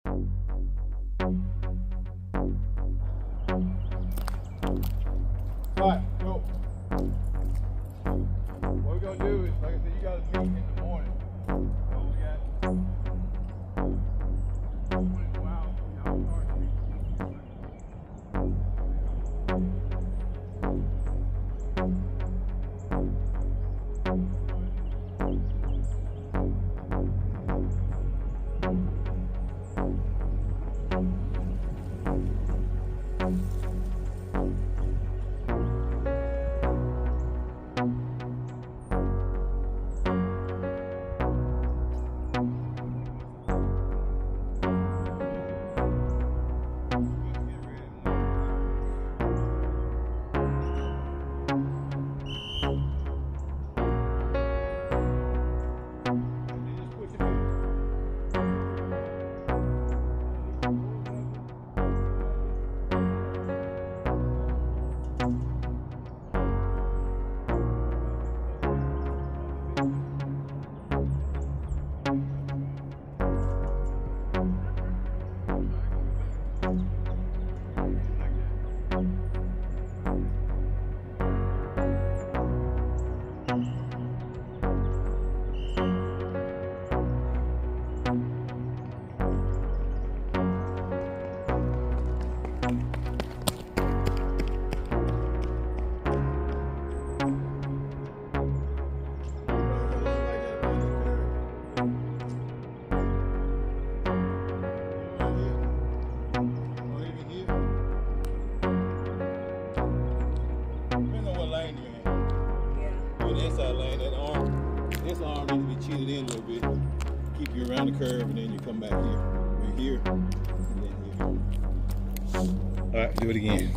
Alright, go. What we're gonna do is, like I said, you gotta meet in the morning. So we got go out, y'all start to meet. Around the curve, and then you come back here. You're here, and then here. All right, do it again.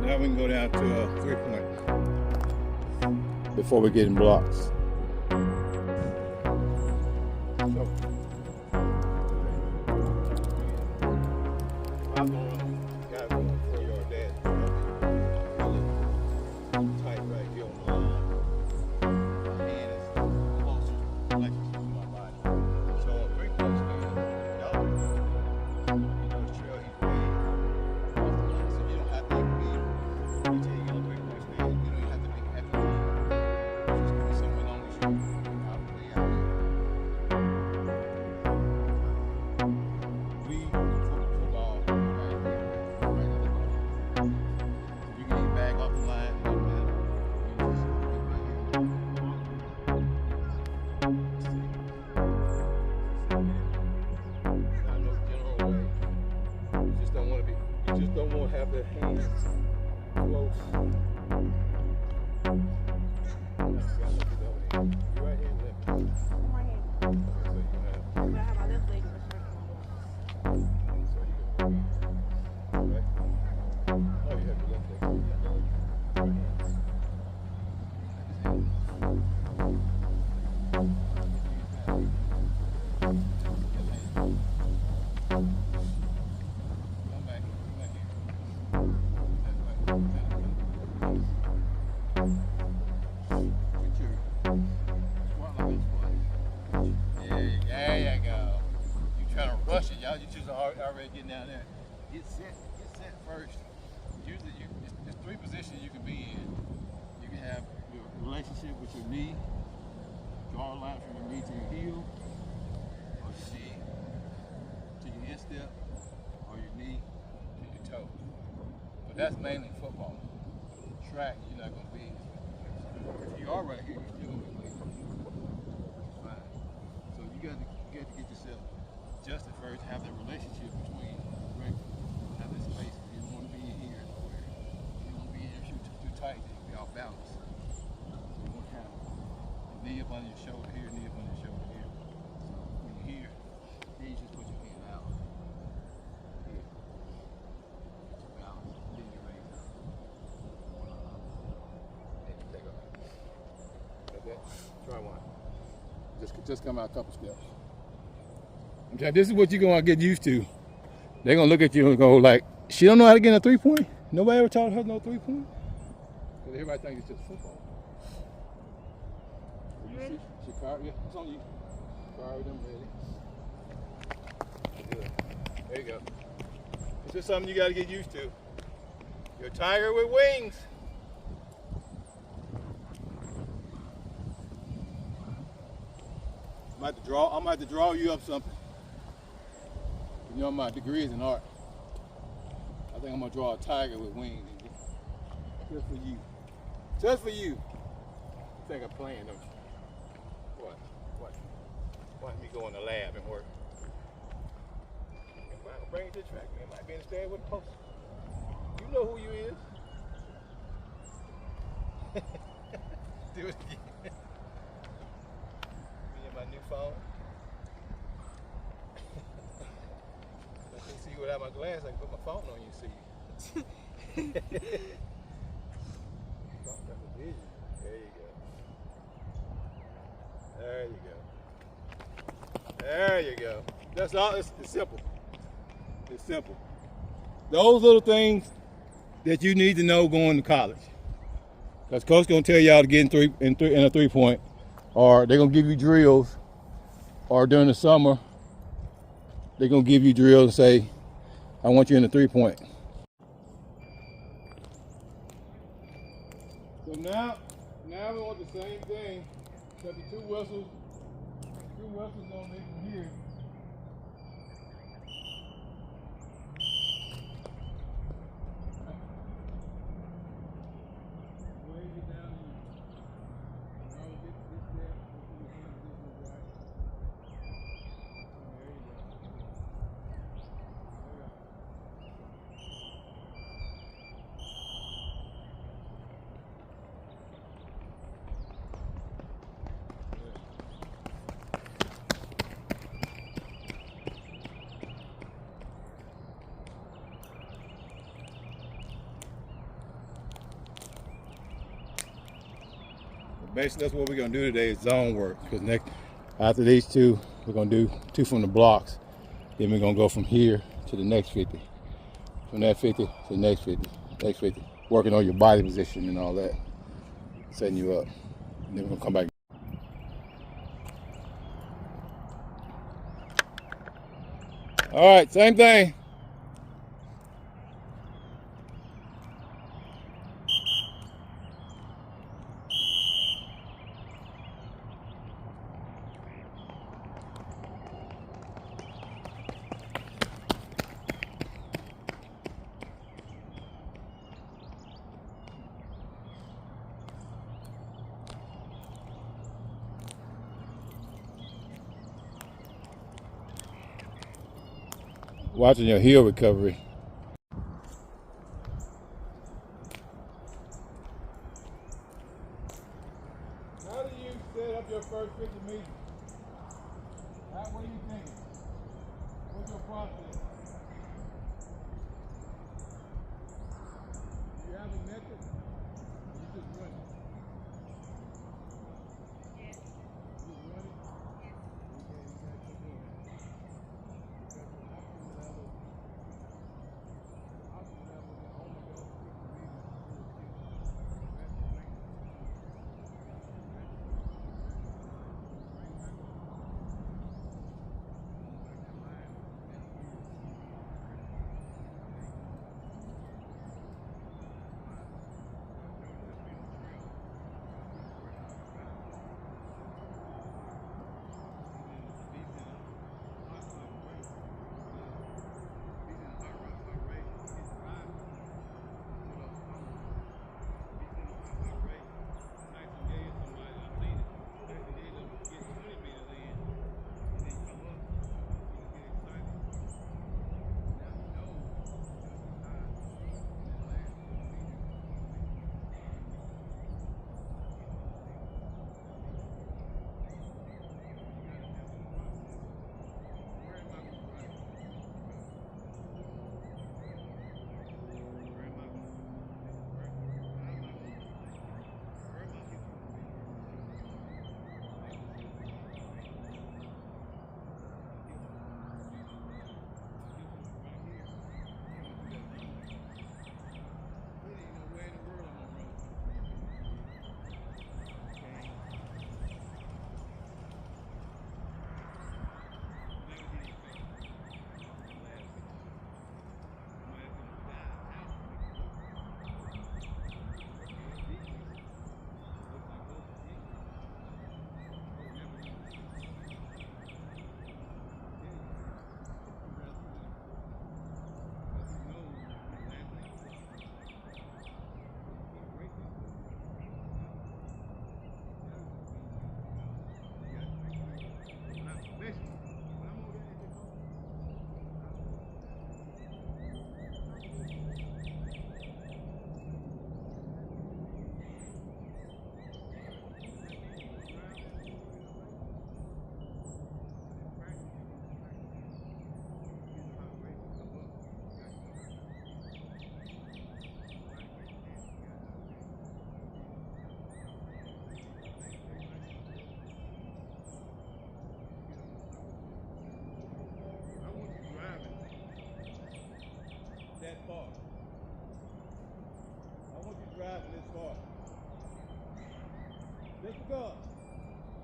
Now we can go down to a 3-point before we get in blocks. Y'all, you just already getting down there. Get set first. Usually it's with your knee, draw a line from your knee to your heel, or your knee to your instep, or your knee to your toe. But that's mainly football. Track, you're not going to be. If you are right here, you're still going to be fine. So you got to get yourself adjusted first, have that relationship between have this space. You don't want to be in here nowhere. You don't want to be in here too tight, you'll be off balance. So you want to have a knee up on your shoulder here, knee up on your shoulder here. So when you're here, then you just put your hand out. Here. Balance. Then you raise up. Then you take off. Like that. Try one. Just come out a couple steps. I'm telling you, this is what you're gonna get used to. They're gonna look at you and go like, she don't know how to get a 3-point? Nobody ever taught her no 3-point? Because everybody thinks it's just football. You ready? Yeah, it's on you. Carve them ready. Good. There you go. This is something you gotta get used to. You're a tiger with wings. I'm gonna have to draw you up something. You know my degree is in art. I think I'm gonna draw a tiger with wings. Just for you. Just for you. You think I'm playing, don't you? What? Why don't you go in the lab and work? I'll bring it to the track, man. Might be in the stand with a post. You know who you is. Do it again. My new phone. I can see without my glass. I can put my phone on you, see. There you go. There you go. There you go. That's all. It's simple. It's simple. Those little things that you need to know going to college. Because coach gonna tell y'all to get in a 3-point. Or they're going to give you drills, or during the summer, they're going to give you drills and say, I want you in the 3-point. So now we want the same thing, except the two whistles going to make from here. Basically, that's what we're going to do today is zone work. Because after these two, we're going to do 2 from the blocks. Then we're going to go from here to the next 50. From that 50 to the next 50. Next 50. Working on your body position and all that. Setting you up. And then we're going to come back. All right, same thing. Watching your heel recovery. How do you set up your first 50 meters? What are you thinking? What's your process? Do you have a method? Or you just run it? Yes. You just run it? Yes. driving this far. Just because.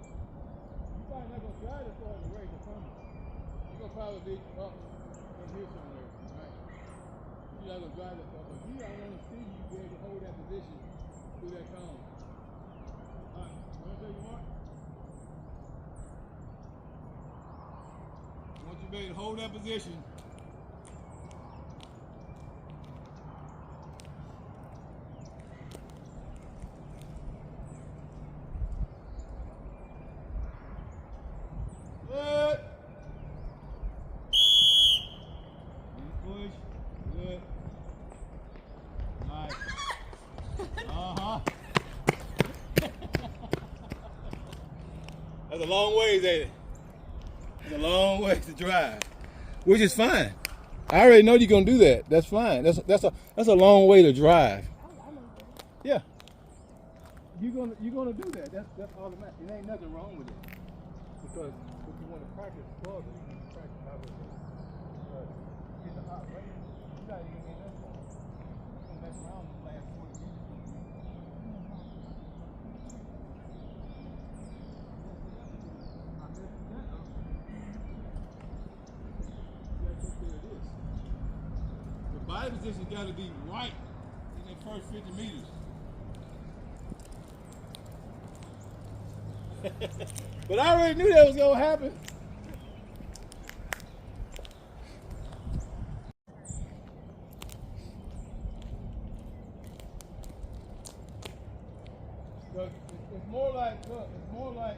You're probably not going to drive this far in the race, I promise. You're going to probably be up in here somewhere, right? You're not going to drive this far, but here I want to see you be able to hold that position through that cone. All right, you want to take your mark? I want you to be able to hold that position. Good. Push. Good. Nice. Uh-huh. That's a long ways, ain't it? It's a long way to drive, which is fine. I already know you're gonna do that. That's fine. That's a long way to drive. Yeah. You're gonna do that. That's automatic. There ain't nothing wrong with it. Because if you want to practice further, you can practice how to get the hot rate. You gotta even get that far. You're gonna mess around the last 40 minutes. The body position got to be right in that first 50 meters. But I already knew that was going to happen. It's more like, look, it's more like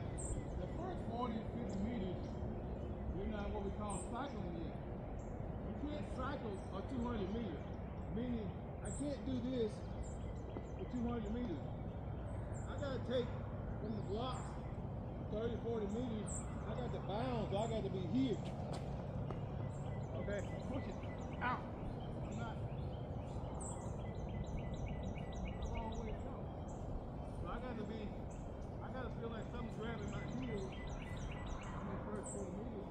the first 40 to 50 meters, you're not what we call cycling yet. You can't cycle a 200 meters, meaning I can't do this for 200 meters. I got to take from the blocks 30, 40 meters, I got to bounce, I got to be here. Okay, push it out. I'm not. That's a long way to go. So I got to feel like something's grabbing my heels in the first 40 meters,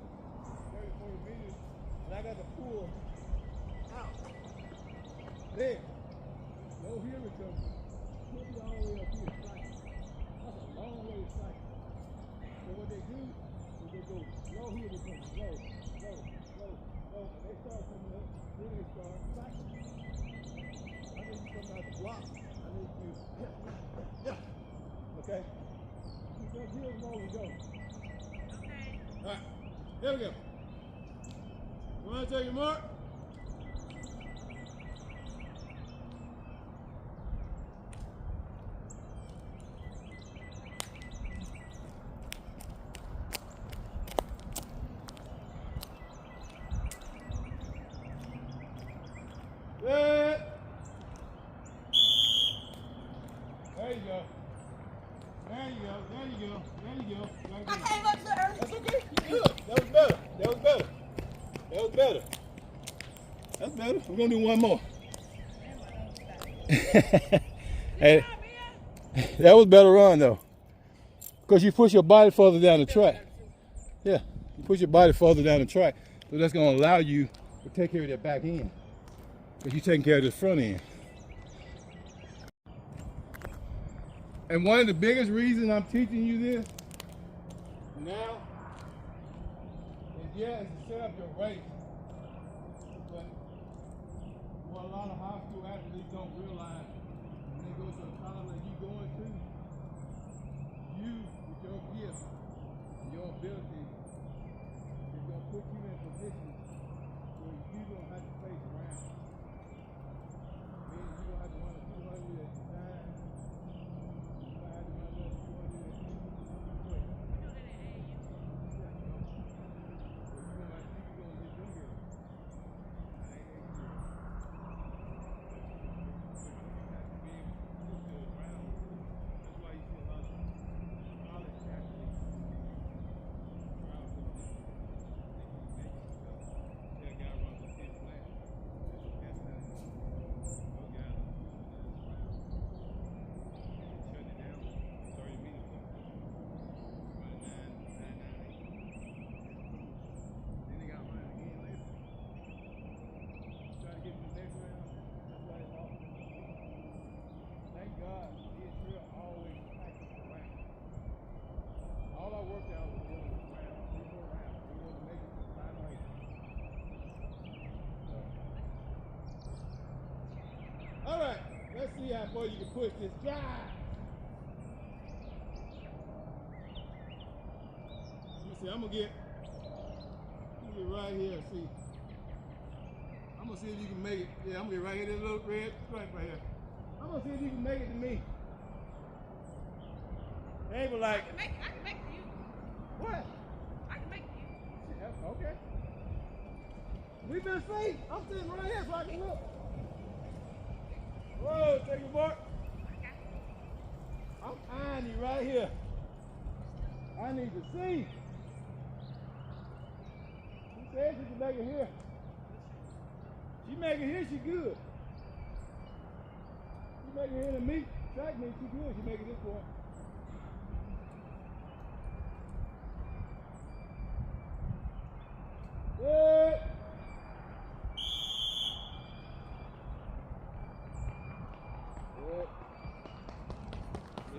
30, 40 meters, and I got to pull out. There. No heel recovery. Pull me all the way up here, cycle. That's a long way to cycle. So what they do is they go slow heel recovery, slow, slow, slow, slow. And they start coming up, then they start cycling. I need you coming out the block. I need you, okay? Keep those heels low and go. Okay. All right, here we go. You want to take your mark? Good. There you go. There you go. There you go. There you go. I came up too early. That's okay. Good. That was better. That was better. That was better. That's better. We're gonna do one more. Hey, that was better run though, because you push your body further down the track. Yeah, you push your body further down the track, so that's gonna allow you to take care of that back end. Because you're taking care of this front end. And one of the biggest reasons I'm teaching you this now is, yeah, is to set up your race. But what a lot of high school athletes don't realize when they go to the college that you're going to, you, with your gift, your ability, is going to put you in a position where you don't have to face around. Meaning you don't have to run a 200 at the time. You don't have to run a 200 at the time. time for you to push this drive. Let me see, I'm gonna get right here, see. I'm gonna see if you can make it. Yeah, I'm gonna get right here, this little red stripe right here. I'm gonna see if you can make it to me. They were like, I can make it to you. What? I can make it to you. Yeah, okay. We've been safe. I'm sitting right here so I can look. Whoa, take your mark. I'm eyeing you right here. I need to see. She said she can make it here. She make it here, she good. She make it here to me. Track me, she good. She make it this way. Good.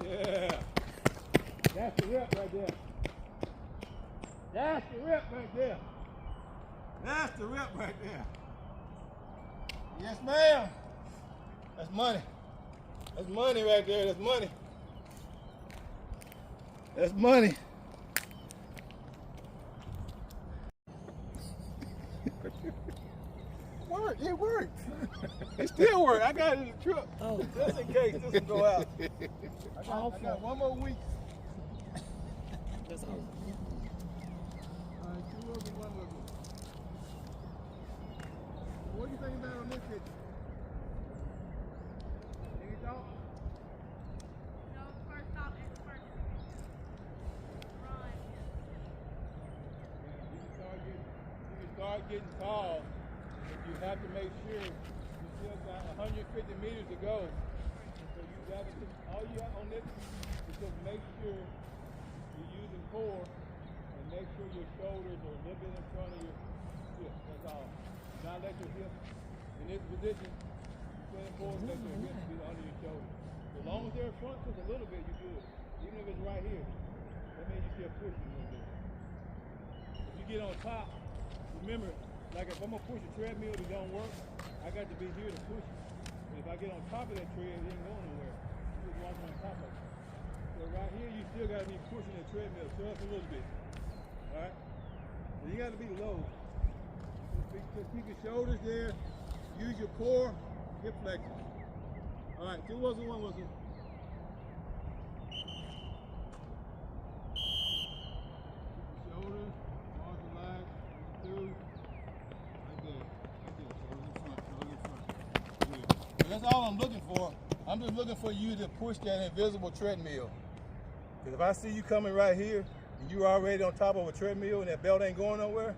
Yeah. That's the rep right there. That's the rep right there. That's the rep right there. Yes, ma'am. That's money. That's money right there. That's money. That's money. Work. It worked. It still worked. I got it in the truck. Oh. Just in case this will go out. I got one more week. That's all. All right, 2 of them, 1 of them. What do you think about on this picture? Any thoughts? No, first stop is first. Run. You can start getting tall, but you have to make sure you still got 150 meters to go. So you got to, all you have on this is just make sure you're using core and make sure your shoulders are a little bit in front of your hip. That's all. Not let your hip in this position. Putting forward, let your hips be under your shoulders. As long as they're in front just a little bit, you're good. Even if it's right here, that means you're still pushing a little bit. If you get on top, remember, like if I'm gonna push a treadmill that don't work, I got to be here to push it. But if I get on top of that tread, it ain't going nowhere. You just walk on top of it. So right here, you still got to be pushing the treadmill just a little bit. All right? So you got to be low. Just keep your shoulders there. Use your core, hip flexion. All right, 2 whistle, 1 whistle. Shoulders, arms relaxed. 2. Right there. Shoulders in front. So that's all I'm looking for. I'm just looking for you to push that invisible treadmill. Because if I see you coming right here, and you're already on top of a treadmill and that belt ain't going nowhere,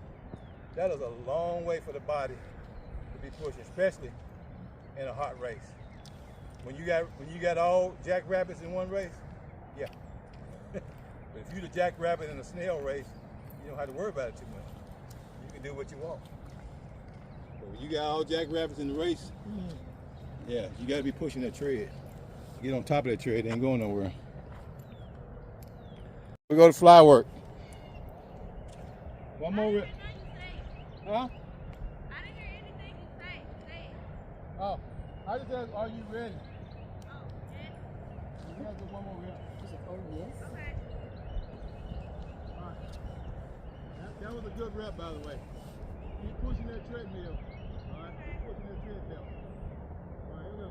that is a long way for the body to be pushing, especially in a hot race. When you got all jackrabbits in one race, yeah. But if you're the jackrabbit in a snail race, you don't have to worry about it too much. You can do what you want. But when you got all jackrabbits in the race, yeah, you got to be pushing that tread. Get on top of that tread, it ain't going nowhere. We go to fly work. One more rep. Huh? I didn't hear anything you say. Say it. Oh, I just asked, are you ready? Oh, yes. You have to do one more rep. She said, oh, yes. Okay. All right. That was a good rep, by the way. Keep pushing that treadmill. All right, keep pushing that treadmill. All right, here we go.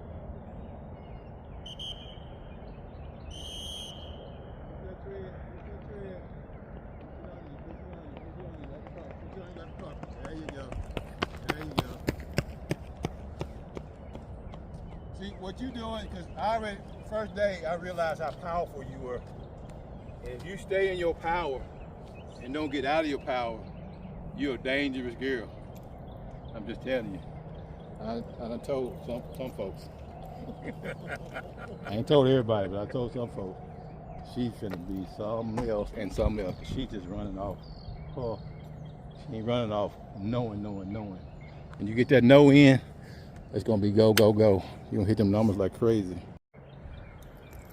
Push that tread. Push that tread. Push it on you. Push it on you. Push it on you. Like a car. Push it on you like a car. There you go. There you go. See, what you doing, because I already, first day, I realized how powerful you were. And if you stay in your power and don't get out of your power, you're a dangerous girl. I'm just telling you. I done told some folks. I ain't told everybody, but I told some folks. She's finna be something else and something else. She's just running off. Oh, she ain't running off knowing. And you get that no in, it's gonna be go. You're gonna hit them numbers like crazy.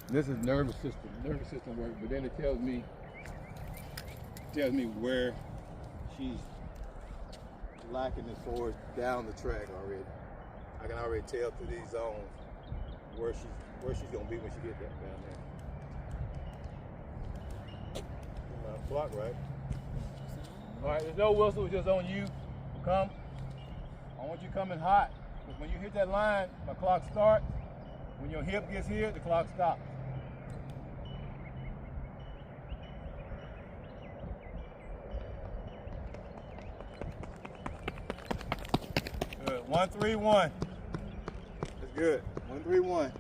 This is nervous system work, but then it tells me where she's lacking as far as down the track already. I can already tell through these zones where she's gonna be when she gets down there. Clock, right? All right, there's no whistle, it's just on you. Come. I want you coming hot. Because when you hit that line, my clock starts. When your hip gets here, the clock stops. Good. 1-3-1. That's good. 1-3-1.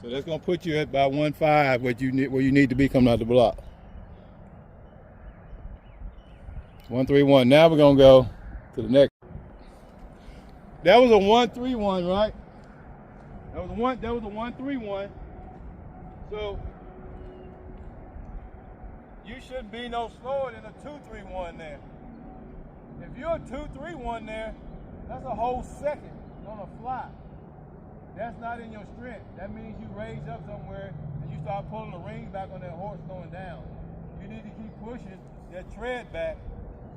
So that's gonna put you at about 1-5 where you need to be coming out the block. 1-3-1. Now we're gonna go to the next. That was a 1-3-1, right? That was a 1-3-1. So you shouldn't be no slower than a 2-3-1 there. If you're a 2-3-1 there, that's a whole second on a fly. That's not in your strength. That means you raise up somewhere and you start pulling the reins back on that horse going down. You need to keep pushing that tread back.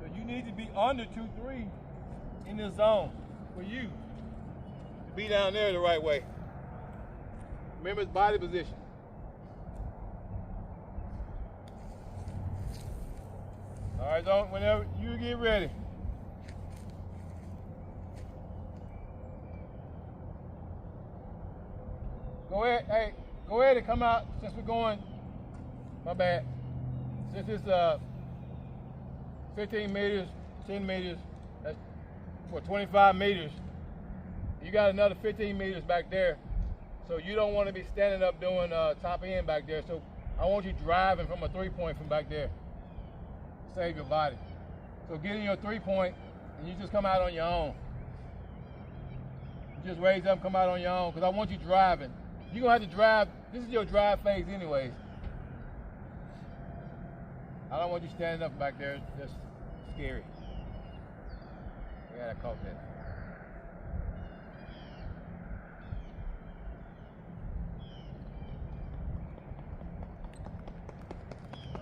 So you need to be under 2-3 in the zone for you to be down there the right way. Remember it's body position. All right, Don, whenever you get ready. Go ahead, hey, go ahead and come out since we're going, my bad. Since it's 15 meters, 10 meters, that's what, 25 meters. You got another 15 meters back there. So you don't want to be standing up doing top end back there. So I want you driving from a 3-point from back there. Save your body. So get in your 3-point and you just come out on your own. You just raise up, come out on your own, because I want you driving. You're going to have to drive. This is your drive phase anyways. I don't want you standing up back there. It's just scary. Yeah, I caught that.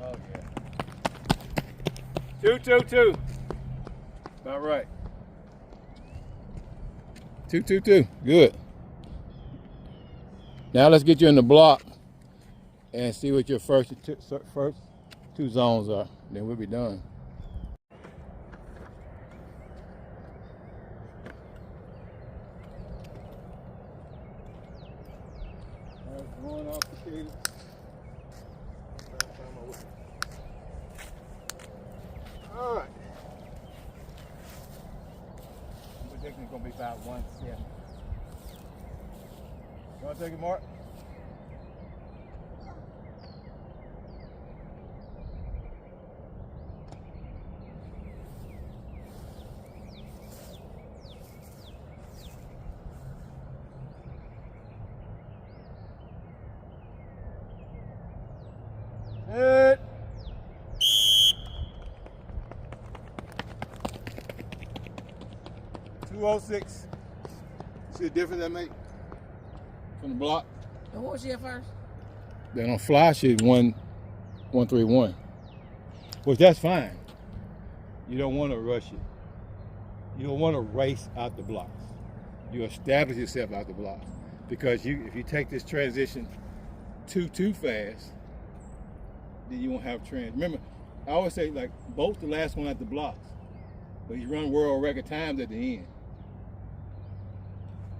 Oh, yeah. 2-2-2. About right. 2-2-2. Good. Now let's get you in the block and see what your first two zones are. Then we'll be done. All right, going off the table. All right. I'm predicting it's going to be about 170. You want to take it, Mark? Good. $206. See the difference that make from the block? And what was she at first? Then on fly sheet 1-3-1, which that's fine. You don't want to rush it. You don't want to race out the blocks. You establish yourself out the blocks, because if you take this transition too fast, then you won't have trans. Remember, I always say like both the last one at the blocks, but he's run world record times at the end.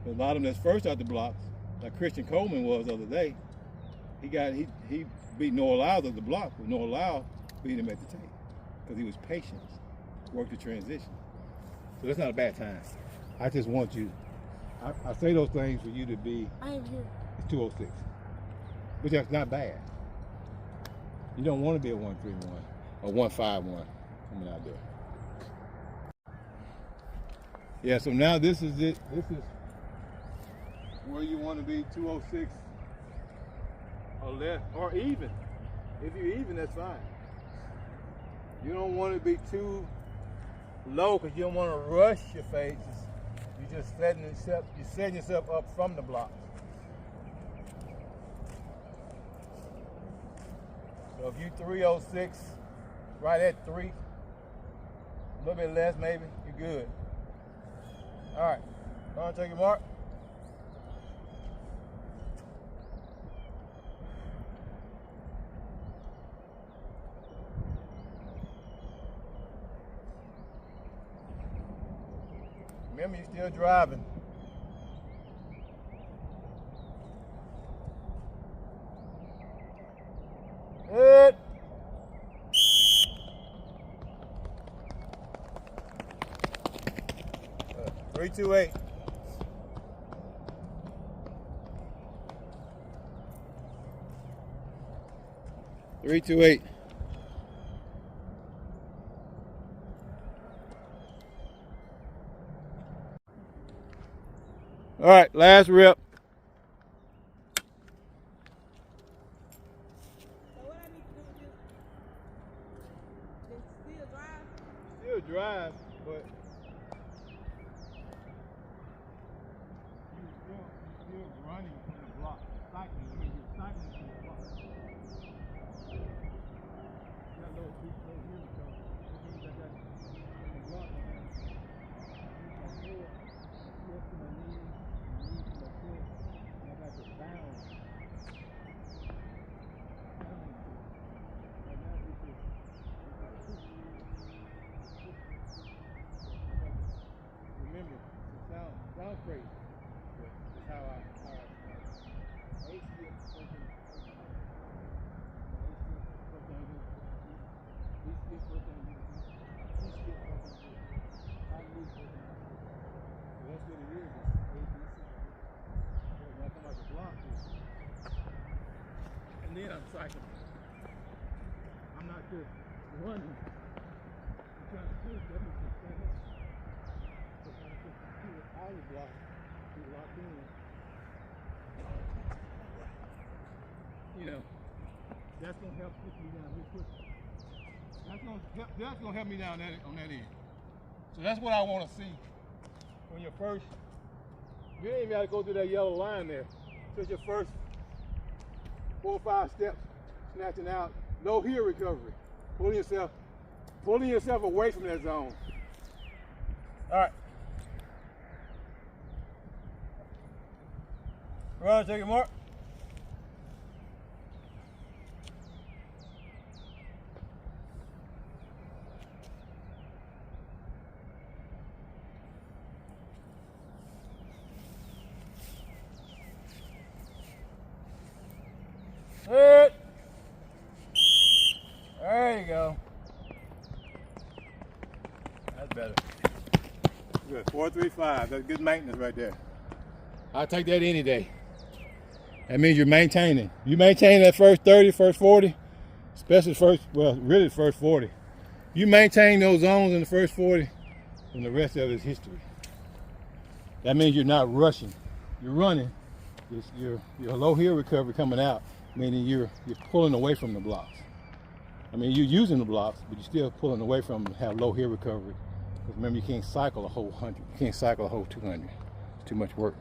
But a lot of them that's first out the blocks, like Christian Coleman was the other day, he beat Noah Lyles at the block, but Noah Lyles beat him at the tape because he was patient, worked the transition. So that's not a bad time. I just want you, I say those things for you to be. I am here. It's 206, but that's not bad. You don't want to be a 1-3-1 or 1-5-1 coming out there. Yeah, so now this is it. This is where you want to be, 206 or less, or even. If you're even, that's fine. You don't want to be too low because you don't want to rush your phases. You're just setting yourself up from the block. So if you 306, right at 3, a little bit less maybe, you're good. All right, go on, take your mark. Remember, you're still driving. Good. 328. All right, last rep. So what I need to do is just still drive. Still drive, but you're running in the block, cycling. I mean, you're cycling to the block. Got a little here, so that means I got in the block. I got to use my foot, my foot to my knee, knee to my foot, and I got to bound. And now this is remember, it sounds crazy, but it's how I skip something. We skip something. He skip something. I lose something. So that's what it is. It's ABC. So when I come out the block, and then I'm cycling. I'm not just running. I'm trying to push. That means it's stand up. So when I put the foot out of the block, we lock in. You know, that's gonna help push me down real quick. That's gonna help me down on that end. So that's what I want to see when you're first. You ain't even got to go through that yellow line there. Just your first 4 or 5 steps, snatching out, low heel recovery, pulling yourself away from that zone. All right. Run, take it, Mark. Good. There you go. That's better. Good. 435. That's good maintenance right there. I'll take that any day. That means you're maintaining. You maintain that first 30, first 40, especially really the first 40. You maintain those zones in the first 40, and the rest of it is history. That means you're not rushing. You're running. Your low heel recovery coming out, meaning you're pulling away from the blocks. I mean, you're using the blocks, but you're still pulling away from them to have low heel recovery. Because remember, you can't cycle a whole 100. You can't cycle a whole 200. It's too much work.